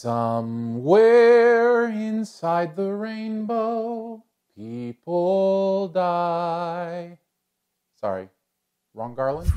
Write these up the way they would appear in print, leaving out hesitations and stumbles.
Somewhere inside the rainbow, people die. Sorry, wrong Garland?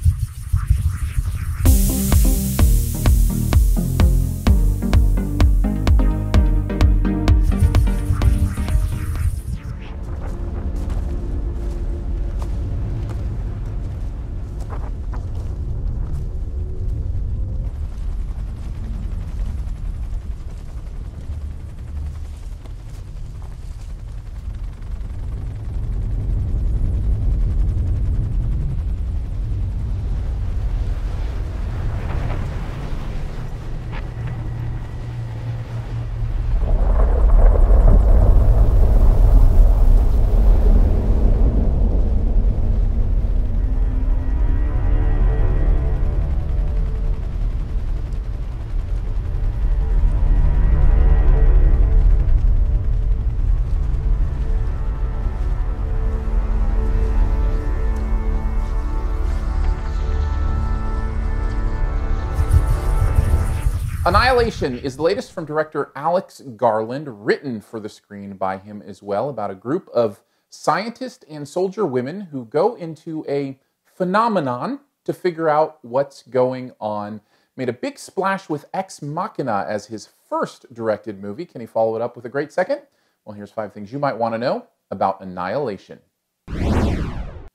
Annihilation is the latest from director Alex Garland, written for the screen by him as well, about a group of scientist and soldier women who go into a phenomenon to figure out what's going on. Made a big splash with Ex Machina as his first directed movie. Can he follow it up with a great second? Well, here's 5 things you might want to know about Annihilation.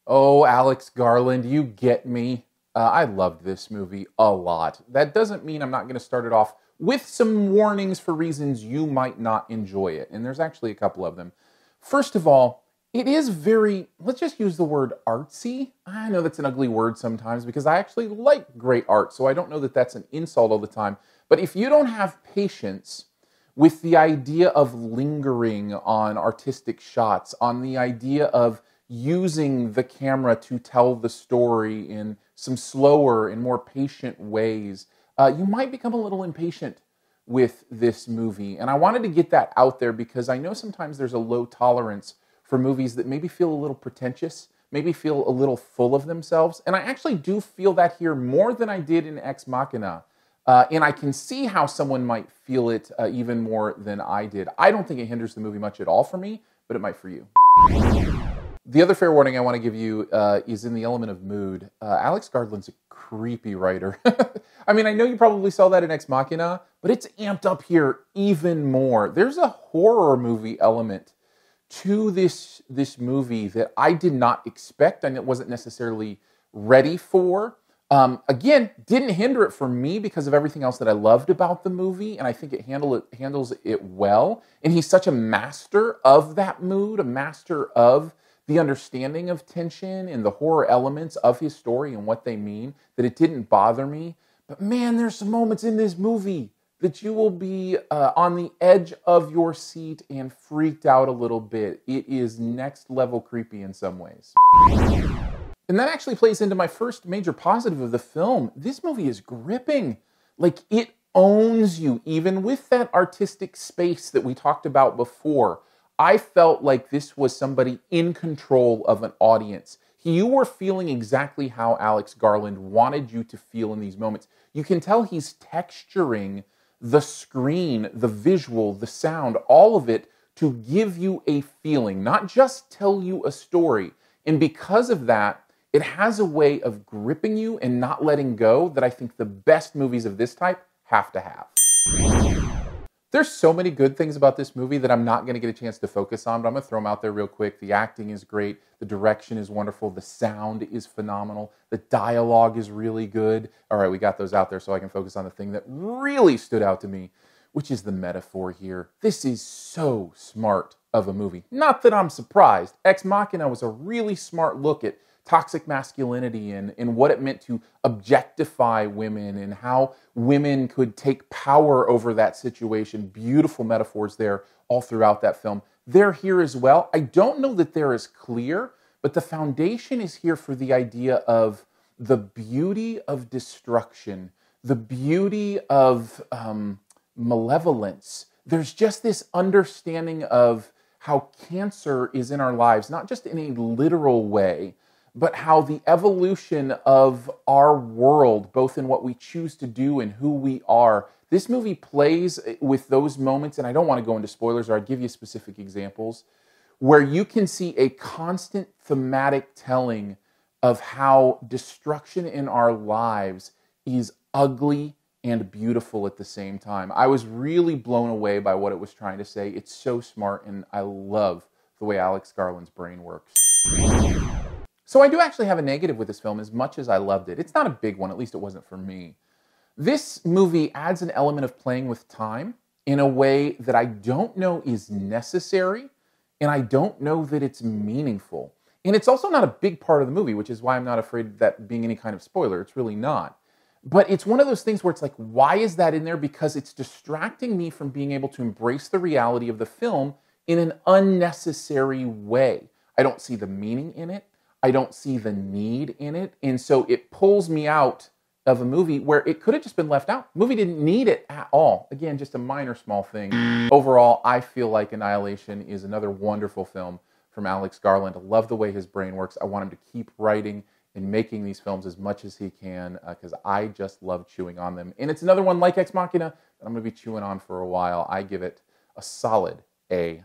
Oh, Alex Garland, you get me. I loved this movie a lot. That doesn't mean I'm not going to start it off with some warnings for reasons you might not enjoy it. And there's actually a couple of them. First of all, it is very, let's just use the word artsy. I know that's an ugly word sometimes because I actually like great art, so I don't know that that's an insult all the time. But if you don't have patience with the idea of lingering on artistic shots, on the idea of using the camera to tell the story in some slower and more patient ways, you might become a little impatient with this movie. And I wanted to get that out there because I know sometimes there's a low tolerance for movies that maybe feel a little pretentious, maybe feel a little full of themselves. And I actually do feel that here more than I did in Ex Machina. And I can see how someone might feel it even more than I did. I don't think it hinders the movie much at all for me, but it might for you. The other fair warning I want to give you is in the element of mood. Alex Garland's a creepy writer. I mean, I know you probably saw that in Ex Machina, but it's amped up here even more. There's a horror movie element to this movie that I did not expect and it wasn't necessarily ready for. Again, didn't hinder it for me because of everything else that I loved about the movie, and I think it handles it well. And he's such a master of that mood, a master of the understanding of tension and the horror elements of his story and what they mean, that it didn't bother me. But man, there's some moments in this movie that you will be on the edge of your seat and freaked out a little bit. It is next level creepy in some ways. And that actually plays into my first major positive of the film. This movie is gripping. Like, it owns you, even with that artistic space that we talked about before. I felt like this was somebody in control of an audience. You were feeling exactly how Alex Garland wanted you to feel in these moments. You can tell he's texturing the screen, the visual, the sound, all of it to give you a feeling, not just tell you a story. And because of that, it has a way of gripping you and not letting go that I think the best movies of this type have to have. There's so many good things about this movie that I'm not going to get a chance to focus on, but I'm going to throw them out there real quick. The acting is great. The direction is wonderful. The sound is phenomenal. The dialogue is really good. All right, we got those out there so I can focus on the thing that really stood out to me, which is the metaphor here. This is so smart of a movie. Not that I'm surprised. Ex Machina was a really smart look at toxic masculinity and what it meant to objectify women and how women could take power over that situation. Beautiful metaphors there all throughout that film. They're here as well. I don't know that they're as clear, but the foundation is here for the idea of the beauty of destruction, the beauty of malevolence. There's just this understanding of how cancer is in our lives, not just in a literal way, but how the evolution of our world, both in what we choose to do and who we are, this movie plays with those moments, and I don't want to go into spoilers, or I'd give you specific examples, where you can see a constant thematic telling of how destruction in our lives is ugly and beautiful at the same time. I was really blown away by what it was trying to say. It's so smart, and I love the way Alex Garland's brain works. So I do actually have a negative with this film, as much as I loved it. It's not a big one, at least it wasn't for me. This movie adds an element of playing with time in a way that I don't know is necessary, and I don't know that it's meaningful. And it's also not a big part of the movie, which is why I'm not afraid of that being any kind of spoiler. It's really not. But it's one of those things where it's like, why is that in there? Because it's distracting me from being able to embrace the reality of the film in an unnecessary way. I don't see the meaning in it. I don't see the need in it. And so it pulls me out of a movie where it could have just been left out. The movie didn't need it at all. Again, just a minor small thing. Overall, I feel like Annihilation is another wonderful film from Alex Garland. I love the way his brain works. I want him to keep writing and making these films as much as he can, because I just love chewing on them. And it's another one like Ex Machina that I'm going to be chewing on for a while. I give it a solid A-.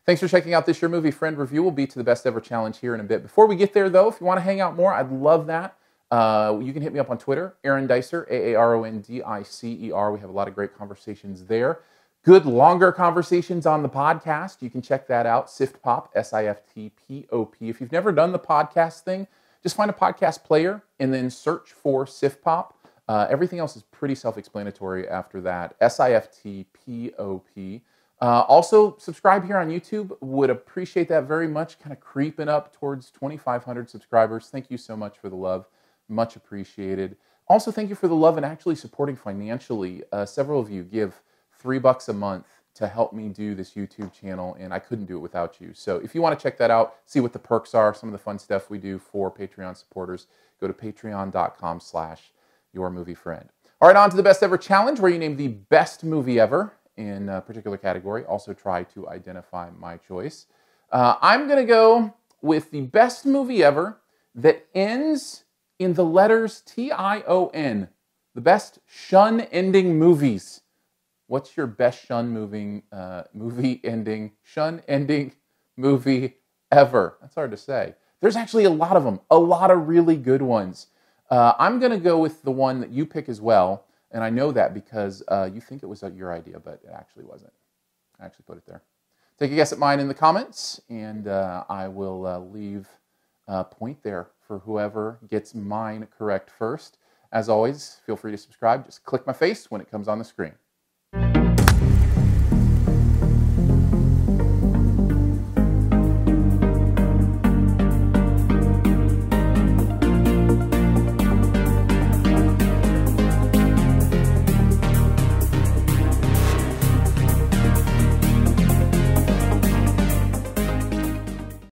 Thanks for checking out this Your Movie Friend review. We'll be to the Best Ever Challenge here in a bit. Before we get there, though, if you want to hang out more, I'd love that. You can hit me up on Twitter, Aaron Dicer, Aarondicer. We have a lot of great conversations there. Good, longer conversations on the podcast. You can check that out, SiftPop, S-I-F-T-P-O-P. If you've never done the podcast thing, just find a podcast player and then search for SiftPop. Everything else is pretty self-explanatory after that, S-I-F-T-P-O-P. Also, subscribe here on YouTube. Would appreciate that very much. Kind of creeping up towards 2,500 subscribers. Thank you so much for the love. Much appreciated. Also, thank you for the love and actually supporting financially. Several of you give $3 a month to help me do this YouTube channel, and I couldn't do it without you. So if you want to check that out, see what the perks are, some of the fun stuff we do for Patreon supporters, go to patreon.com/yourmoviefriend. All right, on to the Best Ever Challenge, where you name the best movie ever in a particular category. Also try to identify my choice. I'm going to go with the best movie ever that ends in the letters T-I-O-N. The best shun-ending movies. What's your best shun-ending movie ever? That's hard to say. There's actually a lot of them, a lot of really good ones. I'm going to go with the one that you pick as well, and I know that because you think it was your idea, but it actually wasn't. I actually put it there. Take a guess at mine in the comments, and I will leave a point there for whoever gets mine correct first. As always, feel free to subscribe. Just click my face when it comes on the screen.